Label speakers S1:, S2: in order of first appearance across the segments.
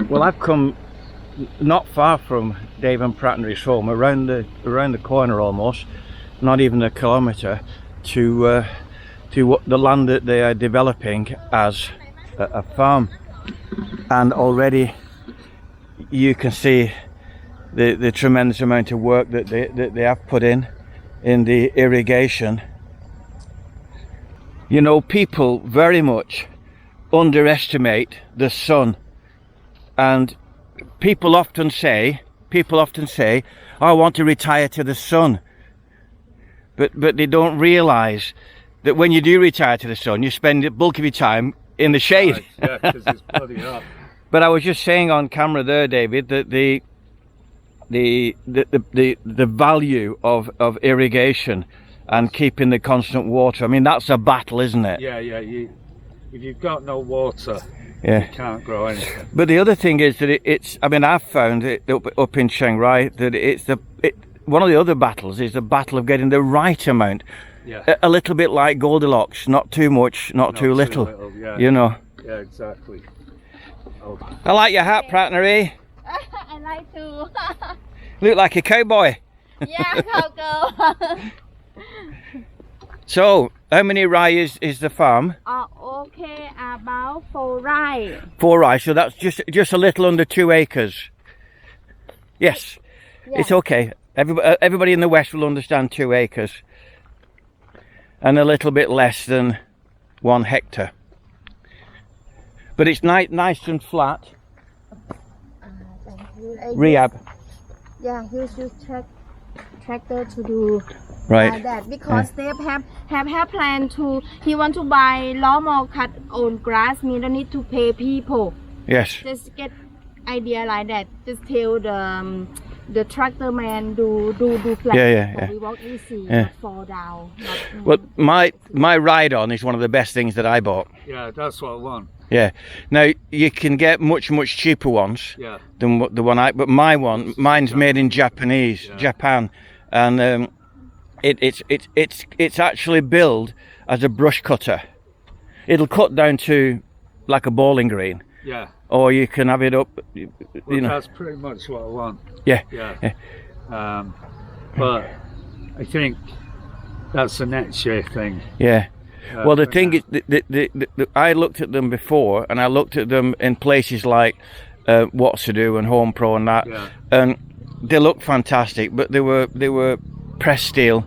S1: Well, I've come not far from Dave and Patnaree's home, around the corner almost, not even a kilometre, to what the land that they are developing as a farm. And already you can see the tremendous amount of work that they have put in the irrigation. You know, people very much underestimate the sun, and people often say, I want to retire to the sun, but they don't realise that when you do retire to the sun, you spend the bulk of your time in the shade.
S2: Right, yeah, because it's bloody hot.
S1: But I was just saying on camera there, David, that the value of irrigation and keeping the constant water, I mean, that's a battle, isn't it?
S2: Yeah, if you've got no water,
S1: yeah,
S2: you can't grow anything.
S1: But the other thing is that it's, I mean, I've found it up in Chiang Rai that one of the other battles is the battle of getting the right amount.
S2: Yeah.
S1: A little bit like Goldilocks, not too much, not too little.
S2: Yeah.
S1: You know.
S2: Yeah, exactly. Oh.
S1: I like your hat, Patnaree.
S3: I like to.
S1: Look like a cowboy.
S3: Yeah, cowgirl.
S1: So, how many rai is the farm?
S3: Okay, about 4 rai.
S1: 4 rai, so that's just a little under 2 acres. Yes, yeah. It's okay. Everybody in the west will understand 2 acres. And a little bit less than 1 hectare. But it's nice and flat. Rehab.
S3: Yeah, he use tractor to do
S1: right.
S3: That because they have planned to. He want to buy lawnmower cut own grass. Me don't need to pay people.
S1: Yes.
S3: Just get idea like that. Just tell the tractor man do flat.
S1: Yeah.
S3: We walk easy, not fall down.
S1: Well, my ride on is one of the best things that I bought.
S2: Yeah, that's what I want.
S1: Yeah. Now you can get much cheaper ones.
S2: Yeah.
S1: Than the one but mine's made in Japan, and it's actually built as a brush cutter. It'll cut down to like a bowling green.
S2: Yeah.
S1: Or you can have it up. You know.
S2: That's pretty much what I want.
S1: Yeah.
S2: Yeah. But I think that's the next year thing.
S1: Yeah. Well, the thing is, I looked at them before, and I looked at them in places like What's to Do and Home Pro and that, and they looked fantastic. But they were pressed steel,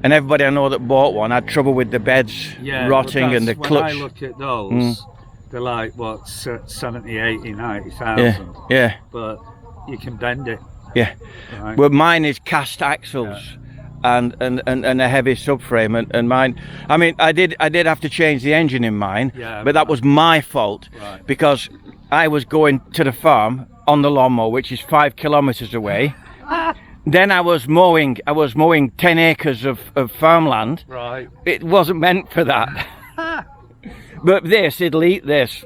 S1: and everybody I know that bought one had trouble with the beds rotting and the clutch.
S2: When I look at those, they're like what 70, 80, 90,000.
S1: Yeah.
S2: But you can bend it.
S1: Yeah. Right. Well, mine is cast axles. Yeah. And a heavy subframe, and mine, I mean, I did have to change the engine in mine, but that was my fault, because I was going to the farm on the lawnmower, which is 5 kilometers away. Then I was mowing 10 acres of farmland. Right. It wasn't meant for that. But it'll eat this.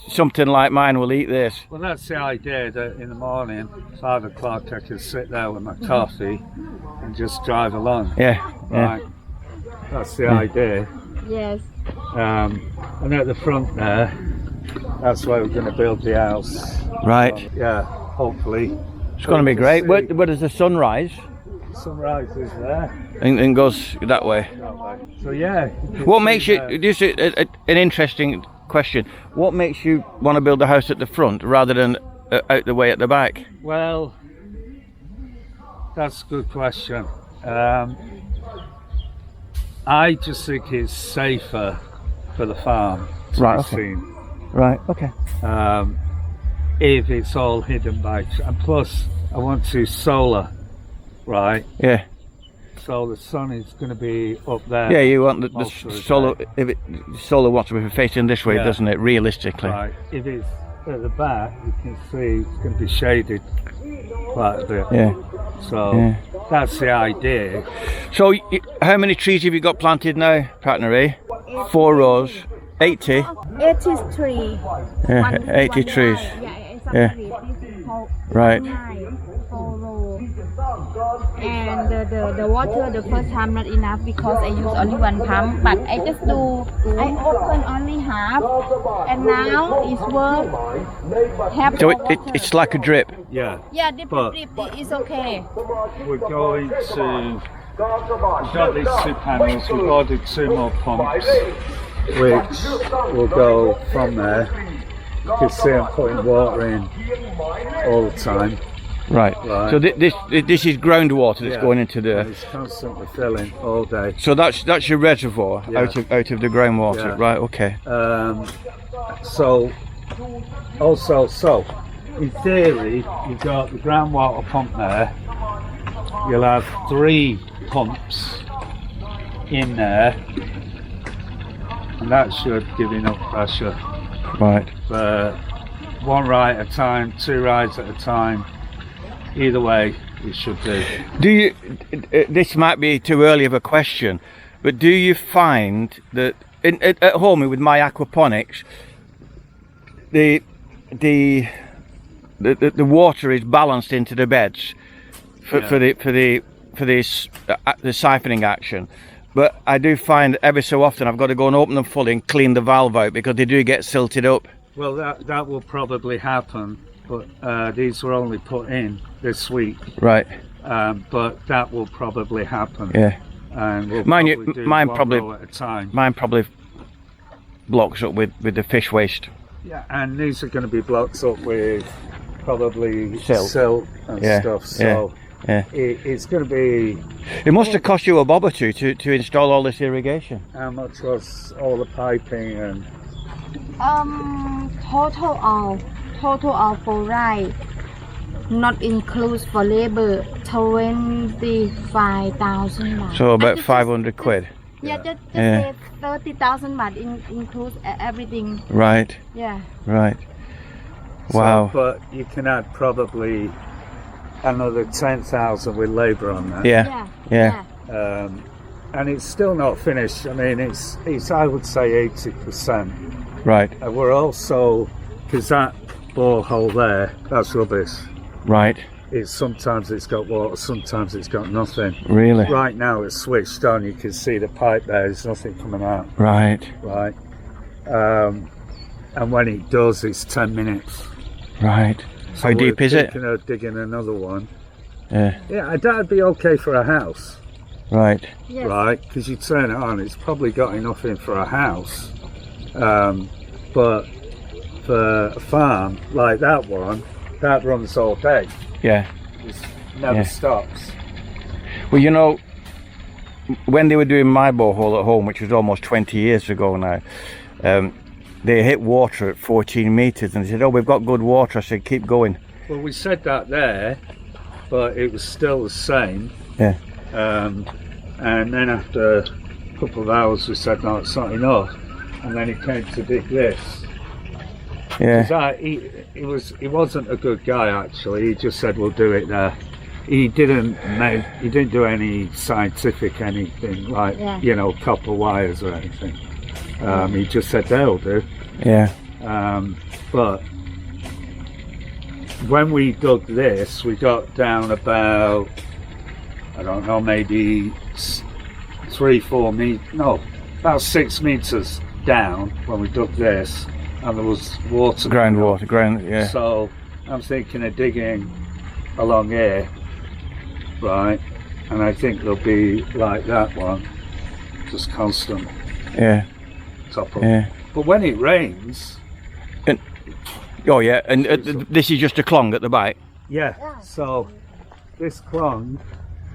S1: Something like mine will eat this.
S2: Well, that's the idea, that in the morning, 5 o'clock, I could sit there with my coffee and just drive along.
S1: Yeah.
S2: Right. That's the idea.
S3: Yes.
S2: And at the front there, that's where we're going to build the house.
S1: Right.
S2: Yeah, hopefully.
S1: It's going to be great. Where does the sun rise?
S2: Sunrise is there.
S1: And goes that way.
S2: So yeah.
S1: What makes you, just an interesting question, what makes you want to build a house at the front rather than out the way at the back?
S2: Well, that's a good question. I just think it's safer for the farm to
S1: right,
S2: be
S1: okay.
S2: seen.
S1: Right, okay.
S2: If it's all hidden by, and plus I want to solar, right?
S1: Yeah.
S2: So the sun is going to be up there.
S1: Yeah, you want the solar. If solar wants to be facing this way, doesn't it? Realistically.
S2: Right. If it's at the back, you can see it's going to be shaded quite a bit.
S1: Yeah.
S2: So that's the idea.
S1: So how many trees have you got planted now, Patnaree? 4 rows. 80.
S3: 83.
S1: Yeah, 80 trees. Yeah. Right.
S3: and the water the first time not enough because I use only one pump, but I open only half, and now it's work half.
S1: So
S3: more water.
S1: it's like a drip.
S2: Yeah.
S3: Yeah, dip is okay.
S2: We're going to. We've got these 2 panels. We've ordered 2 more pumps, which will go from there. You can see I'm putting water in all the time.
S1: Right. So this is groundwater that's going into
S2: And
S1: there.
S2: it's constantly filling all day.
S1: So that's your reservoir out of the groundwater.
S2: Yeah.
S1: Right. Okay.
S2: So in theory, you've got the groundwater pump there. You'll have 3 pumps in there, and that should give enough pressure.
S1: Right.
S2: For 1 ride at a time, 2 rides at a time. Either way, it should do.
S1: Do you? This might be too early of a question, but do you find that at home with my aquaponics, the water is balanced into the beds for the siphoning action? But I do find every so often I've got to go and open them fully and clean the valve out because they do get silted up.
S2: Well, that will probably happen, but these were only put in this week.
S1: Right.
S2: But that will probably happen.
S1: Yeah.
S2: And we'll
S1: Mine
S2: probably do 1 row at a time.
S1: Mine probably blocks up with the fish waste.
S2: Yeah, and these are going to be blocked up with probably
S1: Silt.
S2: silt and stuff. So it's going to be.
S1: It must have cost you a bob or two to install all this irrigation.
S2: How much was all the piping and?
S3: Total all for ride, not include for labor, 25,000 baht.
S1: So about 500 quid.
S3: Yeah, just say 30,000 baht includes everything.
S1: Right.
S3: Yeah.
S1: Right. Wow.
S2: So, but you can add probably another 10,000 with labour on that.
S1: Yeah.
S2: And it's still not finished. I mean, it's I would say 80%.
S1: Right.
S2: We're also, because that borehole there, that's rubbish.
S1: Right.
S2: Sometimes it's got water, sometimes it's got nothing.
S1: Really?
S2: Right now it's switched on. You can see the pipe there. There's nothing coming out.
S1: Right.
S2: Right. And when it does, it's 10 minutes.
S1: Right.
S2: So
S1: How deep is it?
S2: We're digging another one.
S1: Yeah.
S2: Yeah, that'd be okay for a house.
S1: Right.
S3: Yes.
S2: Right, because you turn it on, it's probably got enough in for a house. But for a farm like that one, that runs all day.
S1: Yeah.
S2: It never stops.
S1: Well, you know, when they were doing my borehole at home, which was almost 20 years ago now, they hit water at 14 metres and they said, oh, we've got good water. I said, keep going.
S2: Well, we said that there, but it was still the same.
S1: Yeah.
S2: And then after a couple of hours, we said, no, it's not enough. And then he came to dig this.
S1: Yeah.
S2: He wasn't a good guy, actually. He just said, we'll do it there. He didn't do any scientific anything like, copper wires or anything. He just said, they'll do.
S1: Yeah.
S2: But when we dug this, we got down about, I don't know, maybe 3-4 meters, no, about 6 meters down when we dug this, and there was water.
S1: Ground, yeah.
S2: So I'm thinking of digging along here, right? And I think there'll be like that one, just constant.
S1: Yeah.
S2: Top up.
S1: Yeah.
S2: But when it rains.
S1: Oh yeah, and this is just a clong at the back.
S2: Yeah. So this clong,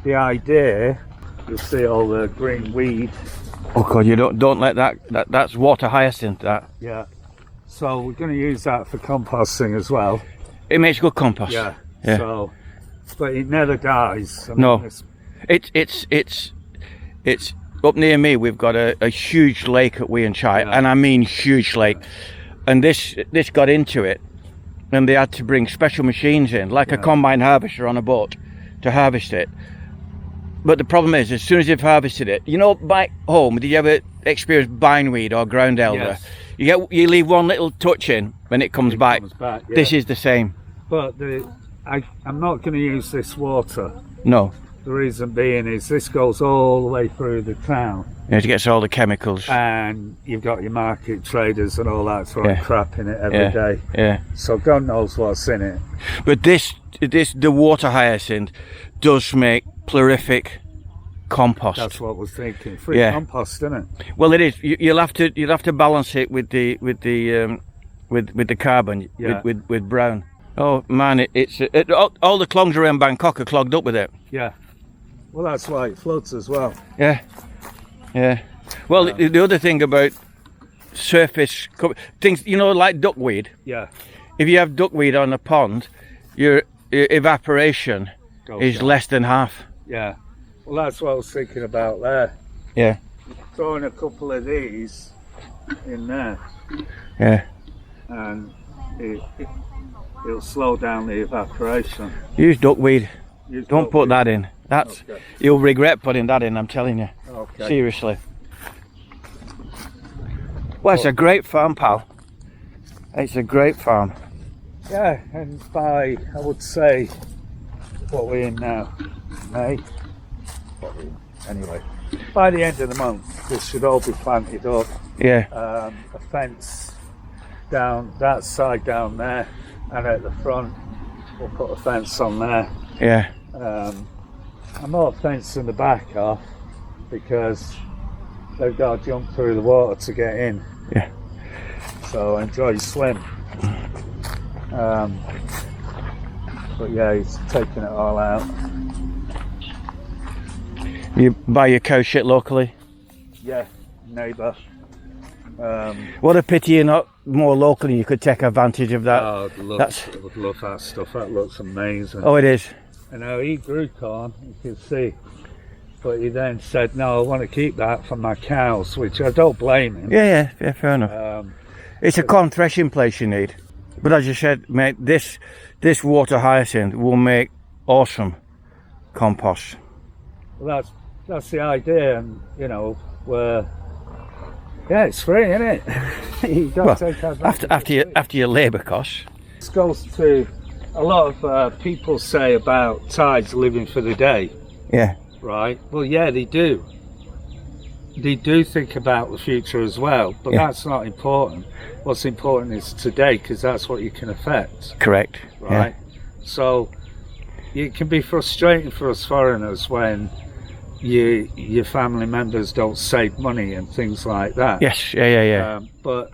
S2: the idea, you'll see all the green weed.
S1: Oh God, you don't let that's water hyacinth. That.
S2: Yeah. So we're going to use that for composting as well.
S1: It makes good compost.
S2: Yeah.
S1: Yeah.
S2: So, but it never dies. I mean,
S1: No. It's up near me. We've got a huge lake at Wee and Chai, and I mean huge lake. And this got into it, and they had to bring special machines in, like a combine harvester on a boat, to harvest it. But the problem is, as soon as they've harvested it, back home, did you ever experience bindweed or ground elder?
S2: Yes.
S1: You leave one little touch in when it comes back.
S2: Yeah.
S1: This is the same.
S2: But I'm not going to use this water.
S1: No.
S2: The reason being is this goes all the way through the town.
S1: Yeah, it gets all the chemicals.
S2: And you've got your market traders and all that throwing crap in it every day.
S1: Yeah.
S2: So God knows what's in it.
S1: But the water hyacinth does make plurific compost.
S2: That's what we're thinking. Free compost, isn't it?
S1: Well, it is. You'll have to balance it with the carbon with brown. Oh man, all the clogs around Bangkok are clogged up with it.
S2: Yeah. Well, that's why it floods as well.
S1: Yeah. Yeah. Well, the other thing about surface things, you know, like duckweed.
S2: Yeah.
S1: If you have duckweed on a pond, your evaporation is less than half.
S2: Yeah. Well, that's what I was thinking about there.
S1: Yeah.
S2: Throwing a couple of these in there.
S1: Yeah.
S2: And it'll slow down the evaporation.
S1: Use duckweed. Don't put that in. You'll regret putting that in, I'm telling you.
S2: Okay.
S1: Seriously. Well, it's a great farm, pal. It's a great farm.
S2: Yeah, and I would say, what we're in now, May. Anyway, by the end of the month, this should all be planted up.
S1: Yeah.
S2: A fence down that side down there, and at the front, we'll put a fence on there.
S1: Yeah.
S2: I'm not fencing the back off because they've got to jump through the water to get in.
S1: Yeah.
S2: So enjoy your swim. But yeah, he's taking it all out.
S1: You buy your cow shit locally?
S2: Yeah, neighbour.
S1: What a pity you're not more locally. You could take advantage of that.
S2: Oh, I would love that stuff. That looks amazing.
S1: Oh, it is.
S2: And now he grew corn, you can see. But he then said, no, I want to keep that for my cows, which I don't blame him.
S1: Yeah, fair enough. It's a corn threshing place you need. But as you said, mate, this water hyacinth will make awesome compost.
S2: Well, that's the idea, and you know, it's free, isn't it? You don't take advantage
S1: after your labour costs.
S2: This goes to a lot of people say about Thais living for the day.
S1: Yeah.
S2: Right. Well, yeah, they do. They do think about the future as well, but that's not important. What's important is today, because that's what you can affect.
S1: Correct.
S2: Right. Yeah. So it can be frustrating for us foreigners when your family members don't save money and things like that.
S1: Yes. Yeah.
S2: But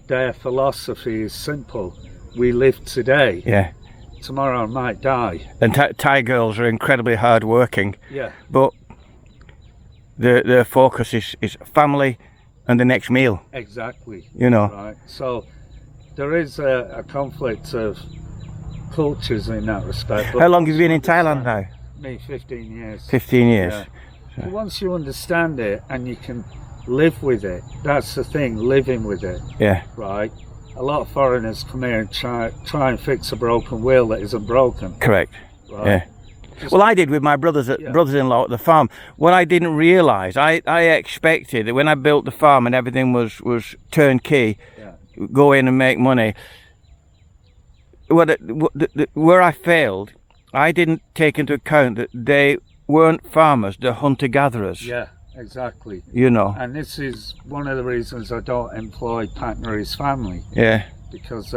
S2: their philosophy is simple. We live today.
S1: Yeah.
S2: Tomorrow I might die.
S1: And Thai girls are incredibly hard working.
S2: Yeah.
S1: But their focus is family and the next meal.
S2: Exactly.
S1: You know.
S2: Right. So there is a conflict of cultures in that respect.
S1: How long have you been in Thailand now?
S2: Me, 15 years.
S1: 15 years.
S2: Yeah. So once you understand it and you can live with it, that's the thing, living with it.
S1: Yeah.
S2: Right. A lot of foreigners come here and try and fix a broken wheel that isn't broken.
S1: Correct.
S2: Right.
S1: Yeah. Well, I did with my brothers-in-law at the farm. What I didn't realise, I expected that when I built the farm and everything was turnkey, go in and make money. Where I failed, I didn't take into account that they weren't farmers, they're hunter-gatherers.
S2: Yeah, exactly.
S1: You know.
S2: And this is one of the reasons I don't employ Patnaree's family.
S1: Yeah.
S2: Because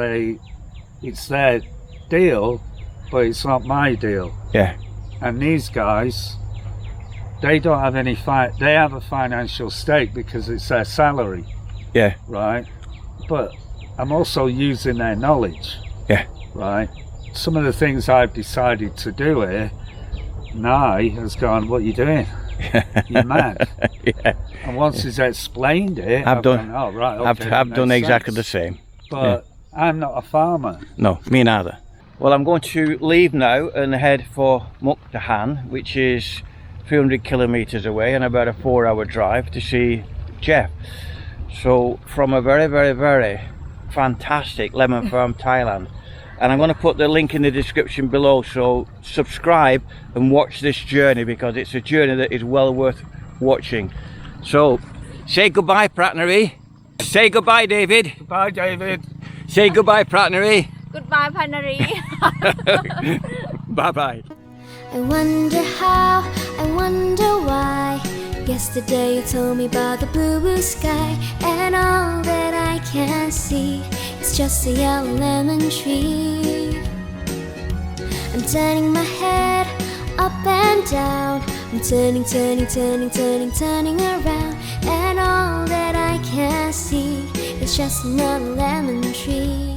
S2: it's their deal, but it's not my deal.
S1: Yeah.
S2: And these guys, they don't have any they have a financial stake because it's their salary.
S1: Yeah.
S2: Right? But I'm also using their knowledge.
S1: Yeah.
S2: Right? Some of the things I've decided to do here, Nai has gone, what are you doing? You're mad.
S1: Yeah.
S2: And once he's explained it,
S1: I've done.
S2: Gone, oh, right, okay,
S1: I've done exactly the same.
S2: But I'm not a farmer.
S1: No, me neither. Well, I'm going to leave now and head for Mukdahan, which is 300 kilometers away and about a 4-hour drive to see Jeff. So from a very, very, very fantastic lemon farm, Thailand. And I'm going to put the link in the description below, so subscribe and watch this journey because it's a journey that is well worth watching. So say goodbye, Patnaree. Say goodbye, David.
S2: Goodbye, David.
S1: Say goodbye, Patnaree.
S3: Goodbye, Patnaree.
S1: Bye bye.
S4: I wonder how, I wonder why. Yesterday you told me about the blue sky, and all that I can see is just a yellow lemon tree. I'm turning my head up and down. I'm turning around, and all that I can see is just another lemon tree.